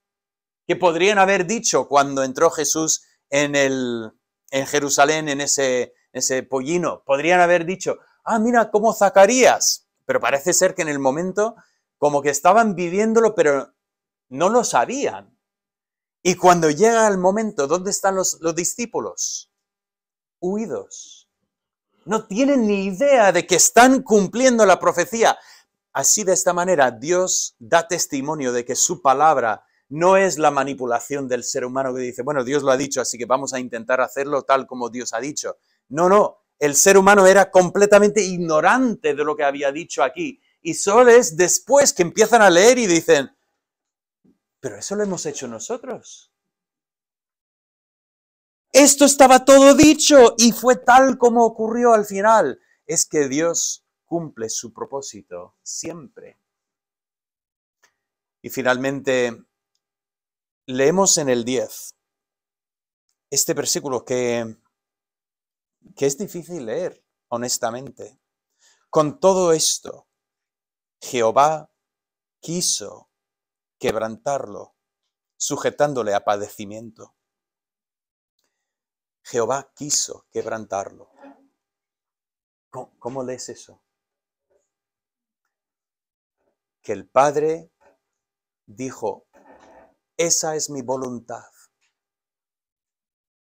que podrían haber dicho cuando entró Jesús en Jerusalén, en ese pollino. Podrían haber dicho, mira, como Zacarías. Pero parece ser que en el momento como que estaban viviéndolo, pero no lo sabían. Y cuando llega el momento, ¿dónde están los discípulos? Huidos. No tienen ni idea de que están cumpliendo la profecía. Así, de esta manera, Dios da testimonio de que su palabra no es la manipulación del ser humano que dice, bueno, Dios lo ha dicho, así que vamos a intentar hacerlo tal como Dios ha dicho. No, el ser humano era completamente ignorante de lo que había dicho aquí. Y solo es después que empiezan a leer y dicen, pero eso lo hemos hecho nosotros. Esto estaba todo dicho y fue tal como ocurrió al final. Es que Dios cumple su propósito siempre. Y finalmente, leemos en el 10 este versículo que es difícil leer, honestamente. Con todo esto, Jehová quiso quebrantarlo, sujetándole a padecimiento. Jehová quiso quebrantarlo. ¿Cómo lees eso? Que el Padre dijo, esa es mi voluntad,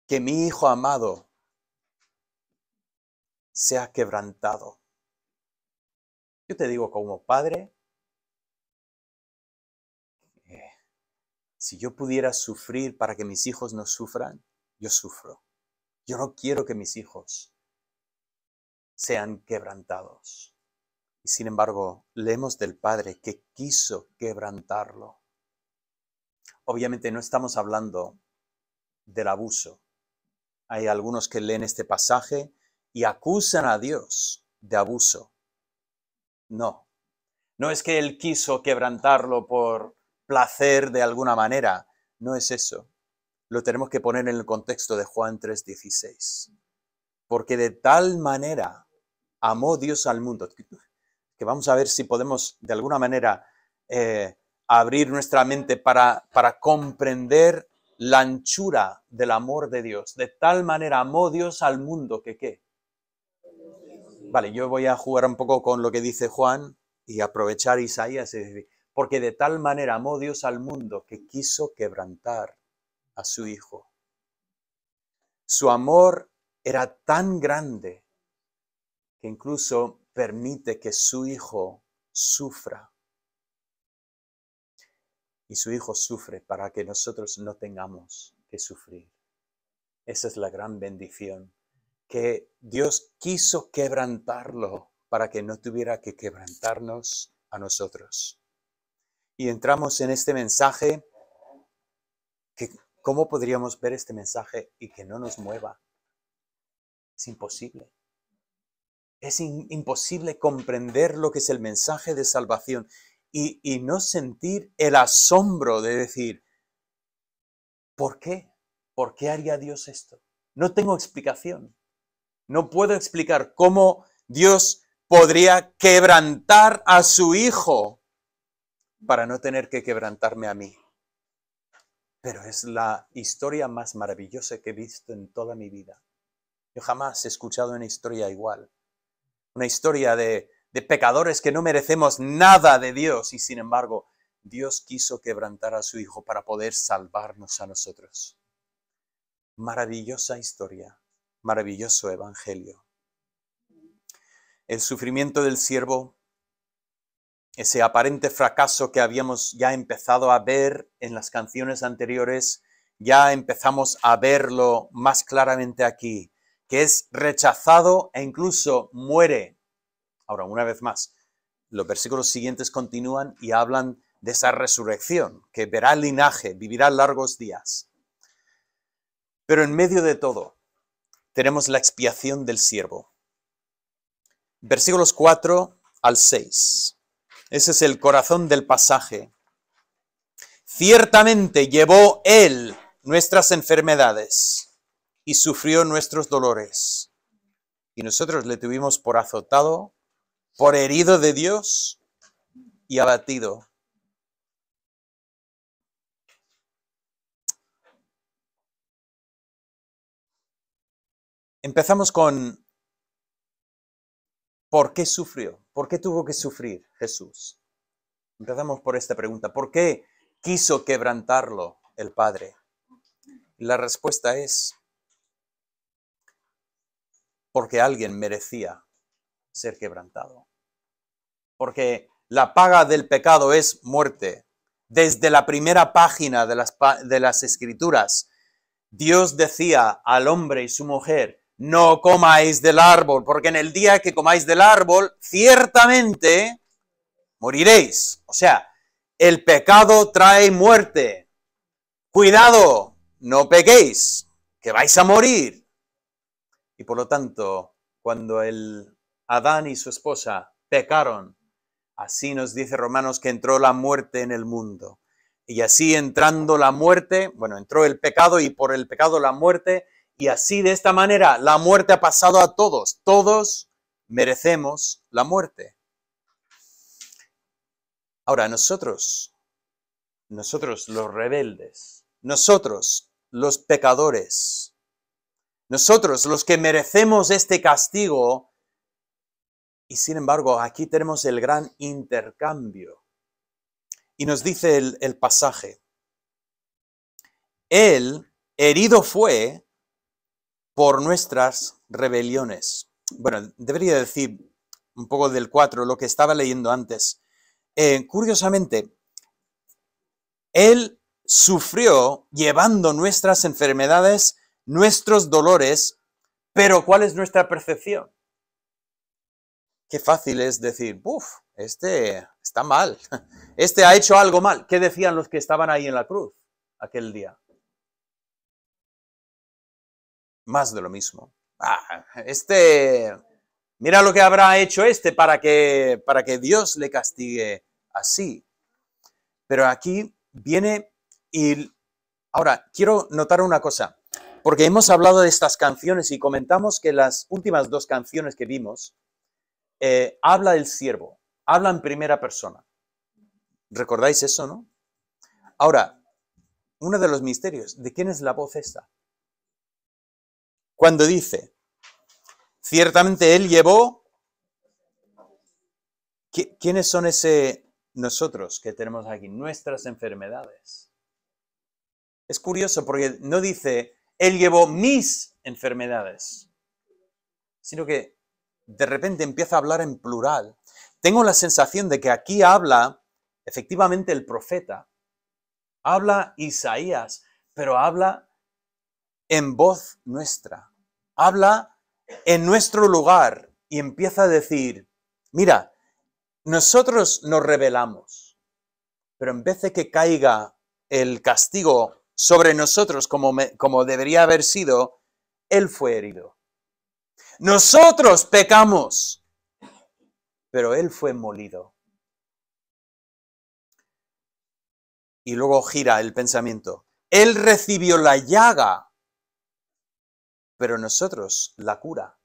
que mi Hijo amado sea quebrantado. Yo te digo como padre, si yo pudiera sufrir para que mis hijos no sufran, yo sufro. Yo no quiero que mis hijos sean quebrantados. Y sin embargo, leemos del Padre que quiso quebrantarlo. Obviamente no estamos hablando del abuso. Hay algunos que leen este pasaje y acusan a Dios de abuso. No es que Él quiso quebrantarlo por placer de alguna manera. No es eso. Lo tenemos que poner en el contexto de Juan 3:16. Porque de tal manera amó Dios al mundo, que vamos a ver si podemos de alguna manera abrir nuestra mente para comprender la anchura del amor de Dios. De tal manera amó Dios al mundo que ¿qué? Vale, yo voy a jugar un poco con lo que dice Juan y aprovechar Isaías y decir, porque de tal manera amó Dios al mundo que quiso quebrantar a su Hijo. Su amor era tan grande que incluso permite que su Hijo sufra. Y su Hijo sufre para que nosotros no tengamos que sufrir. Esa es la gran bendición, que Dios quiso quebrantarlo para que no tuviera que quebrantarnos a nosotros. Y entramos en este mensaje, que ¿cómo podríamos ver este mensaje y que no nos mueva? Es imposible. Es imposible comprender lo que es el mensaje de salvación y no sentir el asombro de decir, ¿por qué? ¿Por qué haría Dios esto? No tengo explicación. No puedo explicar cómo Dios podría quebrantar a su Hijo para no tener que quebrantarme a mí. Pero es la historia más maravillosa que he visto en toda mi vida. Yo jamás he escuchado una historia igual. Una historia de pecadores que no merecemos nada de Dios y sin embargo Dios quiso quebrantar a su Hijo para poder salvarnos a nosotros. Maravillosa historia, maravilloso evangelio. El sufrimiento del siervo, ese aparente fracaso que habíamos ya empezado a ver en las canciones anteriores, ya empezamos a verlo más claramente aquí, que es rechazado e incluso muere. Ahora, una vez más, Los versículos siguientes continúan y hablan de esa resurrección, que verá el linaje, vivirá largos días. Pero en medio de todo, tenemos la expiación del siervo. Versículos 4 al 6. Ese es el corazón del pasaje. Ciertamente llevó él nuestras enfermedades y sufrió nuestros dolores. Y nosotros le tuvimos por azotado, por herido de Dios y abatido. Empezamos con ¿por qué sufrió? ¿Por qué tuvo que sufrir Jesús? Empezamos por esta pregunta. ¿Por qué quiso quebrantarlo el Padre? Y la respuesta es porque alguien merecía ser quebrantado. Porque la paga del pecado es muerte. Desde la primera página de las Escrituras, Dios decía al hombre y su mujer, no comáis del árbol, porque en el día que comáis del árbol, ciertamente moriréis. O sea, el pecado trae muerte. Cuidado, no pequéis, que vais a morir. Y por lo tanto, cuando Adán y su esposa pecaron, así nos dice Romanos que entró la muerte en el mundo. Y así entrando la muerte, bueno, entró el pecado y por el pecado la muerte, y así de esta manera la muerte ha pasado a todos. Todos merecemos la muerte. Ahora, nosotros los rebeldes, nosotros los pecadores, nosotros los que merecemos este castigo, y sin embargo aquí tenemos el gran intercambio. Y nos dice el pasaje, Él herido fue por nuestras rebeliones. Bueno, debería decir un poco del 4, lo que estaba leyendo antes. Curiosamente, Él sufrió llevando nuestras enfermedades, nuestros dolores, pero ¿cuál es nuestra percepción? Qué fácil es decir, este está mal, este ha hecho algo mal. ¿Qué decían los que estaban ahí en la cruz aquel día? Más de lo mismo. Mira lo que habrá hecho para que Dios le castigue así. Pero aquí viene y ahora quiero notar una cosa, porque hemos hablado de estas canciones y comentamos que las últimas 2 canciones que vimos habla del siervo, habla en primera persona. ¿Recordáis eso, no? Ahora, uno de los misterios, ¿de quién es la voz esta? Cuando dice, ciertamente Él llevó, ¿quiénes son nosotros que tenemos aquí? Nuestras enfermedades. Es curioso porque no dice, Él llevó mis enfermedades, sino que de repente empieza a hablar en plural. Tengo la sensación de que aquí habla efectivamente el profeta, habla Isaías, pero habla en voz nuestra, habla en nuestro lugar y empieza a decir, mira, nosotros nos rebelamos, pero en vez de que caiga el castigo sobre nosotros como debería haber sido, Él fue herido. Nosotros pecamos, pero Él fue molido. Y luego gira el pensamiento. Él recibió la llaga, pero nosotros la cura.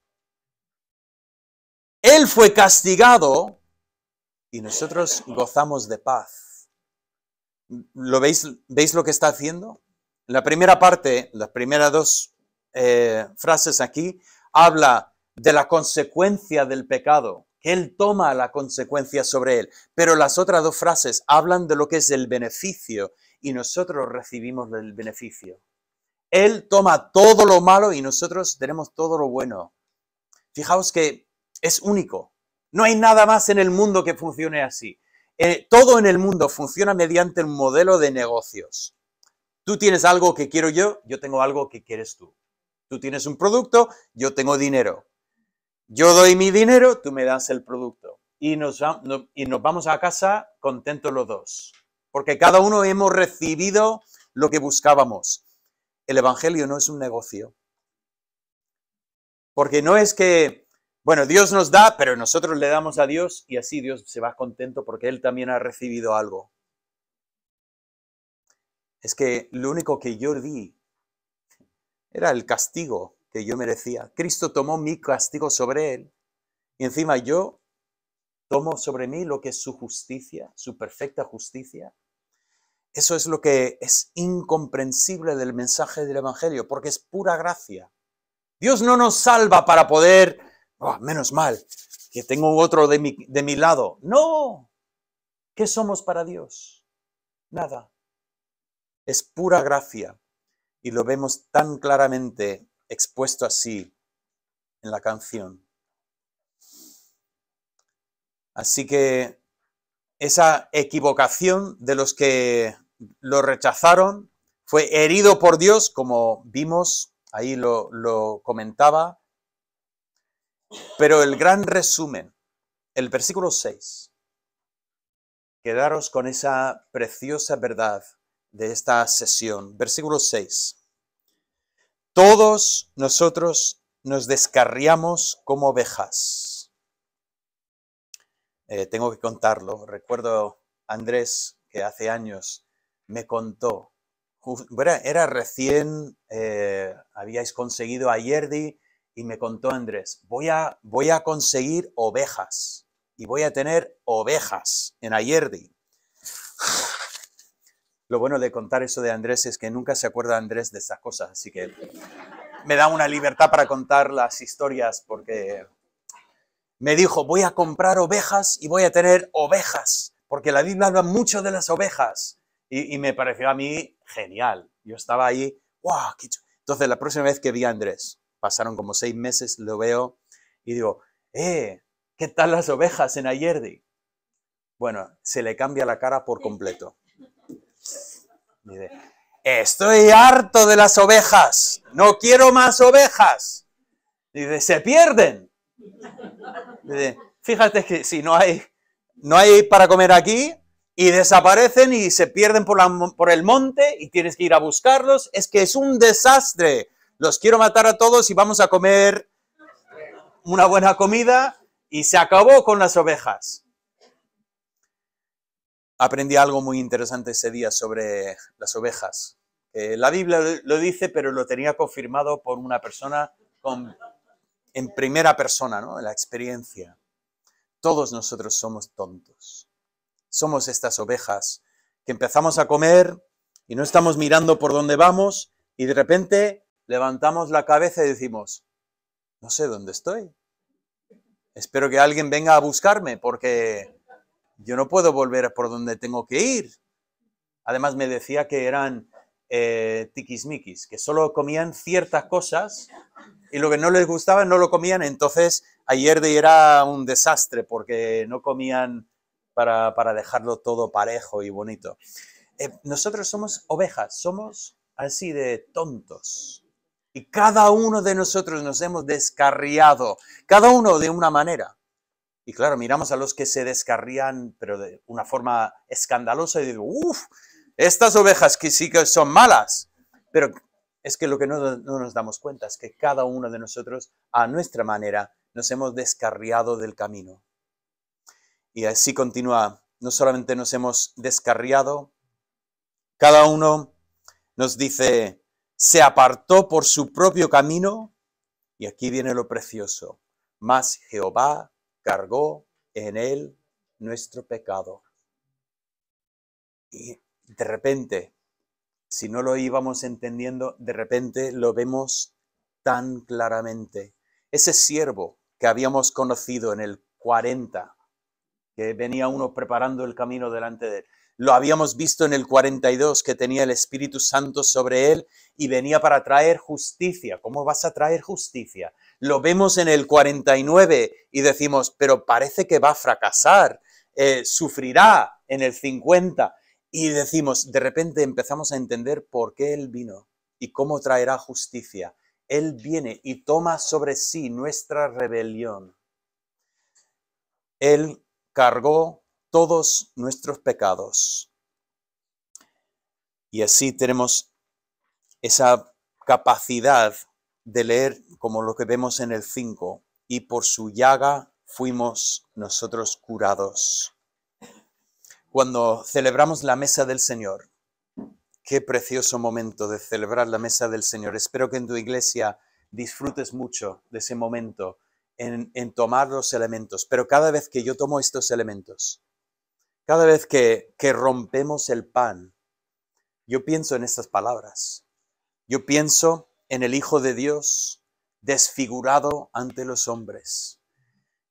Él fue castigado y nosotros gozamos de paz. ¿Lo veis? ¿Veis lo que está haciendo? La primera parte, las primeras 2 frases aquí, habla de la consecuencia del pecado, que Él toma la consecuencia sobre Él. Pero las otras 2 frases hablan de lo que es el beneficio y nosotros recibimos el beneficio. Él toma todo lo malo y nosotros tenemos todo lo bueno. Fijaos que es único. No hay nada más en el mundo que funcione así. Todo en el mundo funciona mediante un modelo de negocios. Tú tienes algo que quiero yo tengo algo que quieres tú. Tú tienes un producto, yo tengo dinero. Yo doy mi dinero, tú me das el producto. y nos vamos a casa contentos los dos. Porque cada uno hemos recibido lo que buscábamos. El Evangelio no es un negocio. Porque no es que, bueno, Dios nos da, pero nosotros le damos a Dios y así Dios se va contento porque Él también ha recibido algo. Es que lo único que yo di era el castigo que yo merecía. Cristo tomó mi castigo sobre Él y encima yo tomo sobre mí lo que es su justicia, su perfecta justicia. Eso es lo que es incomprensible del mensaje del Evangelio, porque es pura gracia. Dios no nos salva para poder, oh, menos mal, que tengo otro de mi lado. No. ¿Qué somos para Dios? Nada. Es pura gracia. Y lo vemos tan claramente expuesto así en la canción. Así que esa equivocación de los que lo rechazaron fue herido por Dios, como vimos, ahí lo comentaba. Pero el gran resumen, el versículo 6, quedaros con esa preciosa verdad de esta sesión. Versículo 6. Todos nosotros nos descarriamos como ovejas. Tengo que contarlo. Recuerdo a Andrés, que hace años me contó. Era recién, habíais conseguido a Yerdi y me contó Andrés, voy a conseguir ovejas y voy a tener ovejas en Ayerdi. Lo bueno de contar eso de Andrés es que nunca se acuerda Andrés de esas cosas, así que me da una libertad para contar las historias porque me dijo, voy a comprar ovejas y voy a tener ovejas, porque la Biblia habla mucho de las ovejas. Y me pareció a mí genial. Yo estaba ahí, ¡wow! Entonces, la próxima vez que vi a Andrés, pasaron como 6 meses, lo veo y digo, ¿qué tal las ovejas en Ayerdi? Bueno, se le cambia la cara por completo. Dice, estoy harto de las ovejas, no quiero más ovejas. Dice, se pierden. Dice, fíjate que si no hay para comer aquí y desaparecen y se pierden por el monte y tienes que ir a buscarlos, es que es un desastre. Los quiero matar a todos y vamos a comer una buena comida y se acabó con las ovejas. Aprendí algo muy interesante ese día sobre las ovejas. La Biblia lo dice, pero lo tenía confirmado por una persona en primera persona, ¿no? En la experiencia. Todos nosotros somos tontos. Somos estas ovejas que empezamos a comer y no estamos mirando por dónde vamos y de repente levantamos la cabeza y decimos, no sé dónde estoy. Espero que alguien venga a buscarme porque yo no puedo volver por donde tengo que ir. Además me decía que eran tiquismiquis, que solo comían ciertas cosas y lo que no les gustaba no lo comían. Entonces ayer era un desastre porque no comían para dejarlo todo parejo y bonito. Nosotros somos ovejas, somos así de tontos. Y cada uno de nosotros nos hemos descarriado, cada uno de una manera. Y claro, miramos a los que se descarrían, pero de una forma escandalosa y digo, uff, estas ovejas que sí que son malas. Pero es que lo que no nos damos cuenta es que cada uno de nosotros, a nuestra manera, nos hemos descarriado del camino. Y así continúa, no solamente nos hemos descarriado, cada uno nos dice, se apartó por su propio camino, y aquí viene lo precioso, mas Jehová cargó en él nuestro pecado. Y de repente, si no lo íbamos entendiendo, de repente lo vemos tan claramente. Ese siervo que habíamos conocido en el 40, que venía uno preparando el camino delante de él. Lo habíamos visto en el 42, que tenía el Espíritu Santo sobre él y venía para traer justicia. ¿Cómo vas a traer justicia? Lo vemos en el 49 y decimos, pero parece que va a fracasar, sufrirá en el 50. Y decimos, de repente empezamos a entender por qué él vino y cómo traerá justicia. Él viene y toma sobre sí nuestra rebelión. Él cargó todos nuestros pecados. Y así tenemos esa capacidad de leer como lo que vemos en el 5, y por su llaga fuimos nosotros curados. Cuando celebramos la mesa del Señor, qué precioso momento de celebrar la mesa del Señor. Espero que en tu iglesia disfrutes mucho de ese momento en tomar los elementos. Pero cada vez que yo tomo estos elementos, cada vez que rompemos el pan, yo pienso en estas palabras. Yo pienso en el Hijo de Dios desfigurado ante los hombres.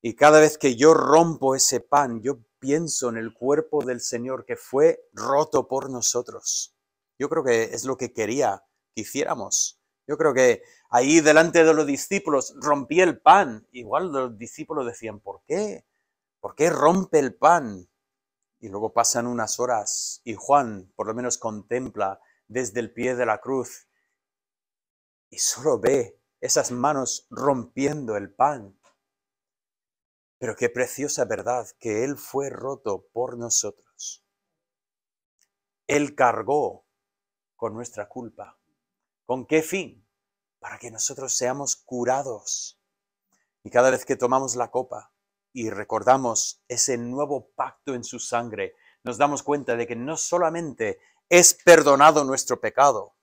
Y cada vez que yo rompo ese pan, yo pienso en el cuerpo del Señor que fue roto por nosotros. Yo creo que es lo que quería que hiciéramos. Yo creo que ahí delante de los discípulos rompí el pan. Igual los discípulos decían, ¿por qué? ¿Por qué rompe el pan? Y luego pasan unas horas y Juan por lo menos contempla desde el pie de la cruz y solo ve esas manos rompiendo el pan. Pero qué preciosa verdad que Él fue roto por nosotros. Él cargó con nuestra culpa. ¿Con qué fin? Para que nosotros seamos curados. Y cada vez que tomamos la copa y recordamos ese nuevo pacto en su sangre, nos damos cuenta de que no solamente es perdonado nuestro pecado.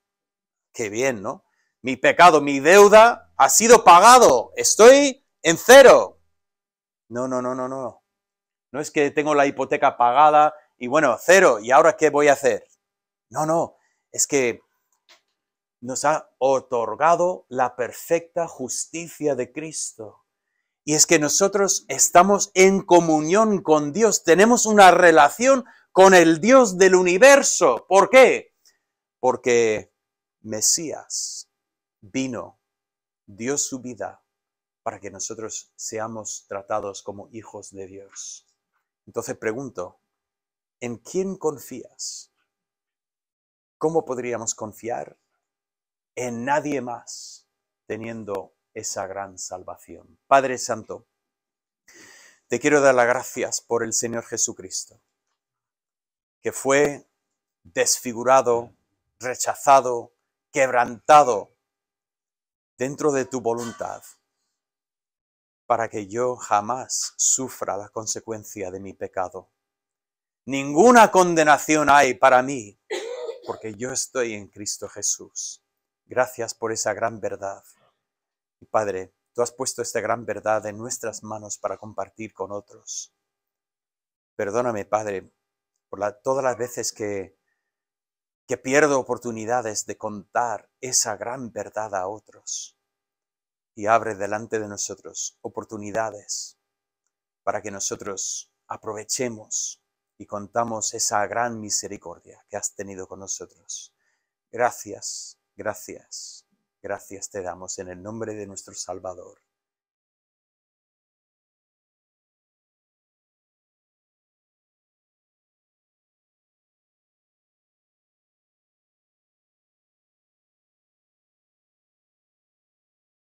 Qué bien, ¿no? Mi pecado, mi deuda ha sido pagado. Estoy en cero. No. No es que tengo la hipoteca pagada y bueno, cero. ¿Y ahora qué voy a hacer? No. Es que nos ha otorgado la perfecta justicia de Cristo. Y es que nosotros estamos en comunión con Dios. Tenemos una relación con el Dios del universo. ¿Por qué? Porque Mesías vino, dio su vida para que nosotros seamos tratados como hijos de Dios. Entonces pregunto, ¿en quién confías? ¿Cómo podríamos confiar en nadie más teniendo esa gran salvación? Padre Santo, te quiero dar las gracias por el Señor Jesucristo, que fue desfigurado, rechazado, quebrantado dentro de tu voluntad, para que yo jamás sufra la consecuencia de mi pecado. Ninguna condenación hay para mí, porque yo estoy en Cristo Jesús. Gracias por esa gran verdad. Y Padre, tú has puesto esta gran verdad en nuestras manos para compartir con otros. Perdóname, Padre, por todas las veces que pierdo oportunidades de contar esa gran verdad a otros. Y abre delante de nosotros oportunidades para que nosotros aprovechemos y contamos esa gran misericordia que has tenido con nosotros. Gracias te damos en el nombre de nuestro Salvador.